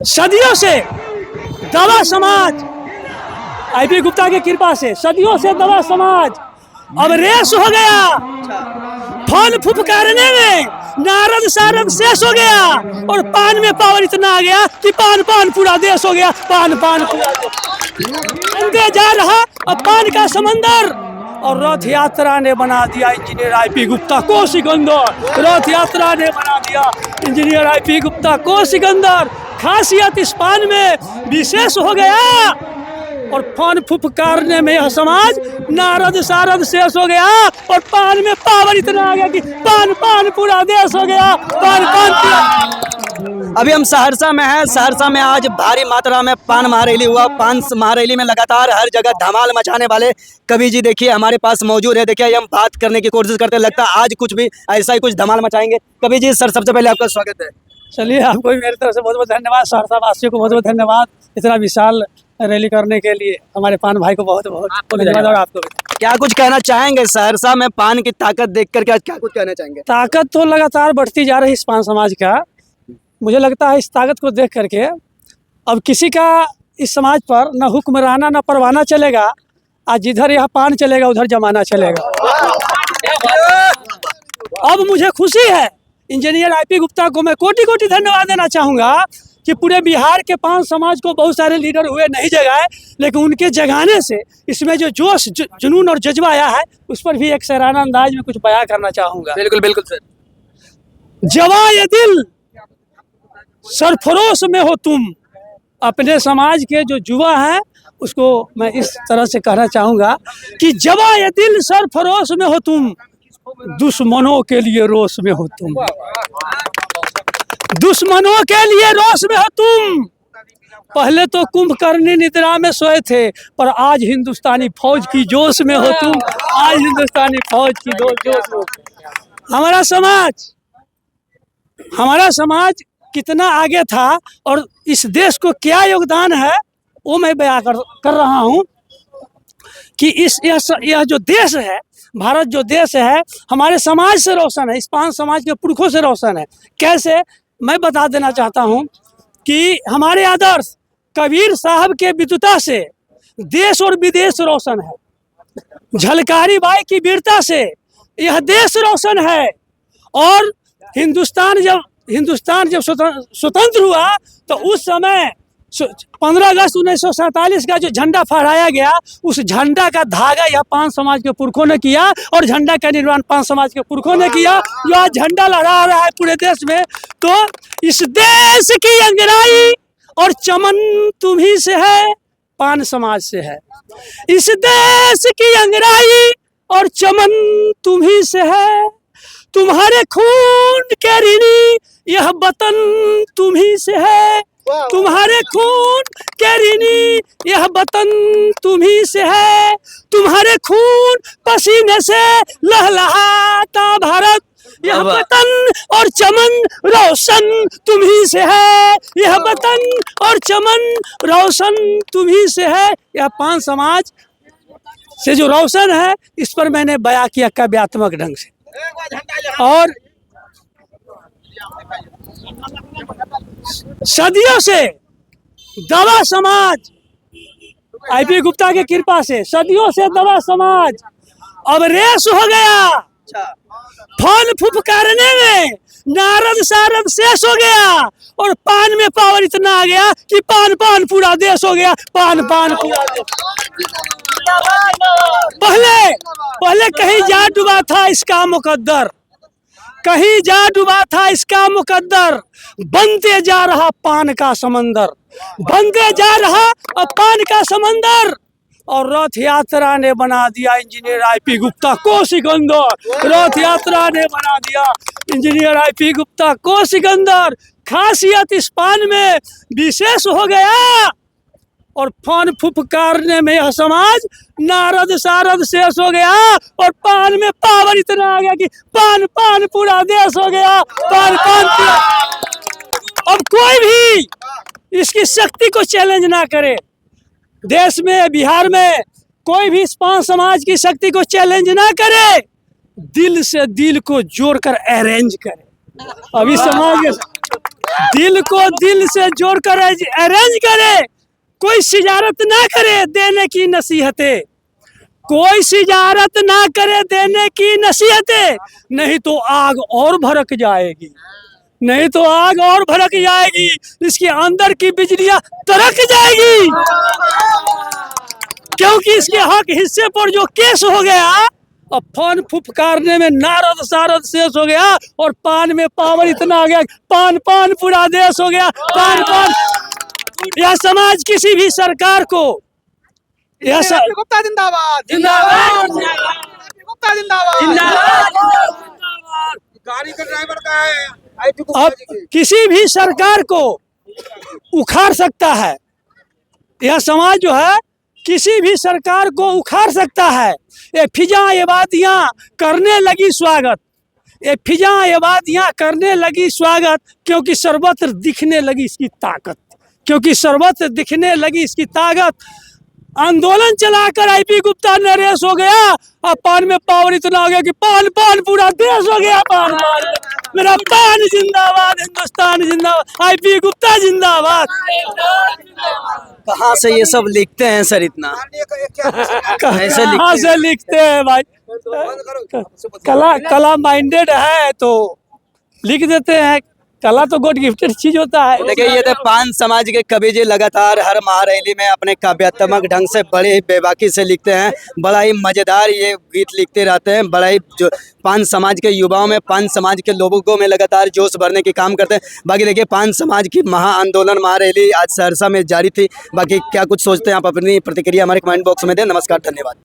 सदियों से दवा समाज, आईपी गुप्ता की कृपा से सदियों से दवा समाज अब रेस हो गया। फल फुफकारने में नारद सारद शेष हो गया और पान में पावर इतना आ गया कि पान पान पूरा देश हो गया। पान पान पूरा देश जा रहा अब पान का समंदर, और रथ यात्रा ने बना दिया इंजीनियर आईपी गुप्ता को सिकंदर। रथ यात्रा ने बना दिया इंजीनियर आईपी गुप्ता को सिकंदर। खासियत इस पान में विशेष हो गया और पान फुफकारने में यह समाज नारद सारद शेष हो गया और पान में पावर इतना आ गया कि पान पान पूरा देश हो गया। पान पान पूरा। अभी हम सहरसा में हैं। सहरसा में आज भारी मात्रा में पान महारैली हुआ। पान महारैली में लगातार हर जगह धमाल मचाने वाले कवि जी देखिए हमारे पास मौजूद है। देखिए हम बात करने की कोशिश करते हैं, लगता है आज कुछ भी ऐसा ही कुछ धमाल मचाएंगे। कवि जी सर सबसे पहले आपका स्वागत है। चलिए आपको भी मेरी तरफ से बहुत बहुत धन्यवाद। सहरसा वासियों को बहुत बहुत धन्यवाद इतना विशाल रैली करने के लिए। हमारे पान भाई को बहुत बहुत धन्यवाद। और आपको भी क्या कुछ कहना चाहेंगे सहरसा में पान की ताकत देख करके आज क्या कुछ कहना चाहेंगे? ताकत तो लगातार बढ़ती जा रही है इस पान समाज का। मुझे लगता है इस ताकत को देख करके अब किसी का इस समाज पर न हुक्मराना न परवाना चलेगा। आज जिधर यह पान चलेगा उधर जमाना चलेगा। अब मुझे खुशी है, इंजीनियर आईपी गुप्ता को मैं कोटि कोटि धन्यवाद देना चाहूँगा कि पूरे बिहार के पान समाज को बहुत सारे लीडर हुए नहीं जगाए, लेकिन उनके जगाने से इसमें जो जोश जुनून और जज्बा आया है उस पर भी एक सराहना अंदाज में कुछ बयां करना चाहूँगा। बिल्कुल बिल्कुल सर। जवा ये दिल सरफरोश में हो तुम। अपने समाज के जो युवा हैं उसको मैं इस तरह से कहना चाहूँगा कि जवा ये दिल सरफरोश में हो तुम, दुश्मनों के लिए रोश में हो तुम। दुश्मनों के लिए रोश में हो तुम। पहले तो कुंभकर्णी निद्रा में सोए थे, पर आज हिंदुस्तानी फौज की जोश में हो तुम। आज हिंदुस्तानी फौज की जोश में। हमारा समाज कितना आगे था और इस देश को क्या योगदान है वो मैं बयां कर रहा हूँ कि यह जो देश है, भारत जो देश है, हमारे समाज से रोशन है। इस पान समाज के पुरखों से रोशन है। कैसे मैं बता देना चाहता हूँ कि हमारे आदर्श कबीर साहब के विद्वता से देश और विदेश रोशन है। झलकारी बाई की वीरता से यह देश रोशन है। और हिंदुस्तान जब स्वतंत्र हुआ तो उस समय 15 अगस्त 1947 का जो झंडा फहराया गया, उस झंडा का धागा यह पान समाज के पुरखों ने किया और झंडा का निर्माण पान समाज के पुरखों ने किया। जो आज झंडा लहरा रहा है पूरे देश में, तो इस देश की अंगराई और चमन तुम्ही से है, पान समाज से है। इस देश की अंगराई और चमन तुम्ही से है। तुम्हारे खून के ऋणी यह वतन तुम्ही से है। तुम्हारे खून के ऋणी यह वतन तुम्ही से है। तुम्हारे खून पसीने से लहलहाता भारत, यह वतन और चमन रोशन तुम्ही से है। यह वतन और चमन रोशन तुम्ही से है। यह पान समाज से जो रोशन है इस पर मैंने बयां किया काव्यात्मक ढंग से। और सदियों से दवा समाज, आईपी गुप्ता की कृपा से सदियों से दवा समाज अब रेस हो गया। फल फुफकारने में नारद सारद शेष हो गया और पान में पावर इतना आ गया कि पान पान पूरा देश हो गया। पान पान पूरा देश। पहले कहीं जा डूबा था इसका मुकद्दर, कहीं जा डूबा था इसका मुकद्दर। बनते जा रहा पान का समंदर, बनते जा रहा अब पान का समंदर। और रथ यात्रा ने बना दिया इंजीनियर आईपी गुप्ता को सिकंदर। रथ यात्रा ने बना दिया इंजीनियर आईपी गुप्ता को सिकंदर। खासियत इस पान में विशेष हो गया और पान फुफकारने में यह समाज नारद सारद शेष हो गया और पान में पावर इतना आ गया कि पान पान पूरा देश हो गया। पान पान पूरा। अब कोई भी इसकी शक्ति को चैलेंज ना करे। देश में बिहार में कोई भी इस पान समाज की शक्ति को चैलेंज ना करे, दिल से दिल को जोड़कर अरेंज करे। अभी समाज दिल को दिल से जोड़कर अरेंज करे, कोई सिजारत ना करे देने की नसीहतें, कोई सिजारत ना करे देने की नसीहतें, नहीं तो आग और भड़क जाएगी, नहीं तो आग और भड़क जाएगी, इसके अंदर की बिजलियां तड़क जाएगी। क्योंकि इसके हक हिस्से पर जो केस हो गया, अब फन फुफकारने में नारद सारद शेष हो गया, और पान में पावर इतना आ गया, पान पान पूरा देश हो गया, पान पान। यह समाज किसी भी सरकार को, यह गुप्ता जिंदाबाद, जिंदाबाद गुप्ता जिंदाबाद, जिंदाबाद। गाड़ी का ड्राइवर का है आईटी अब किसी भी सरकार को उखाड़ सकता है, यह समाज जो है किसी भी सरकार को उखाड़ सकता है। ये फिजा एबादियाँ करने लगी स्वागत, ये फिजा एबादियाँ करने लगी स्वागत, क्योंकि सर्वत्र दिखने लगी इसकी ताकत, क्योंकि सर्वत्र दिखने लगी इसकी ताकत। आंदोलन चलाकर आईपी गुप्ता नरेश हो गया, अब पान में पावर इतना हो गया कि पान पान पूरा देश हो गया, पान पान। मेरा पान जिंदाबाद, हिंदुस्तान जिंदाबाद, आईपी गुप्ता जिंदाबाद। कहाँ से ये सब लिखते हैं सर इतना? ऐसे कहाँ से लिखते हैं भाई? कला माइंडेड है तो लिख देते हैं, कला तो गॉड गिफ्टेड चीज होता है। देखिए ये थे पान समाज के कवि जी, लगातार हर महारैली में अपने काव्यात्मक ढंग से बड़े ही बेबाकी से लिखते हैं, बड़ा ही मजेदार ये गीत लिखते रहते हैं, बड़ा ही जो पान समाज के युवाओं में, पान समाज के लोगों में लगातार जोश भरने की काम करते हैं। बाकी देखिए पान समाज की महा आंदोलन महारैली आज सहरसा में जारी थी। बाकी क्या कुछ सोचते हैं आप, अपनी प्रतिक्रिया हमारे कमेंट बॉक्स में दें। नमस्कार, धन्यवाद।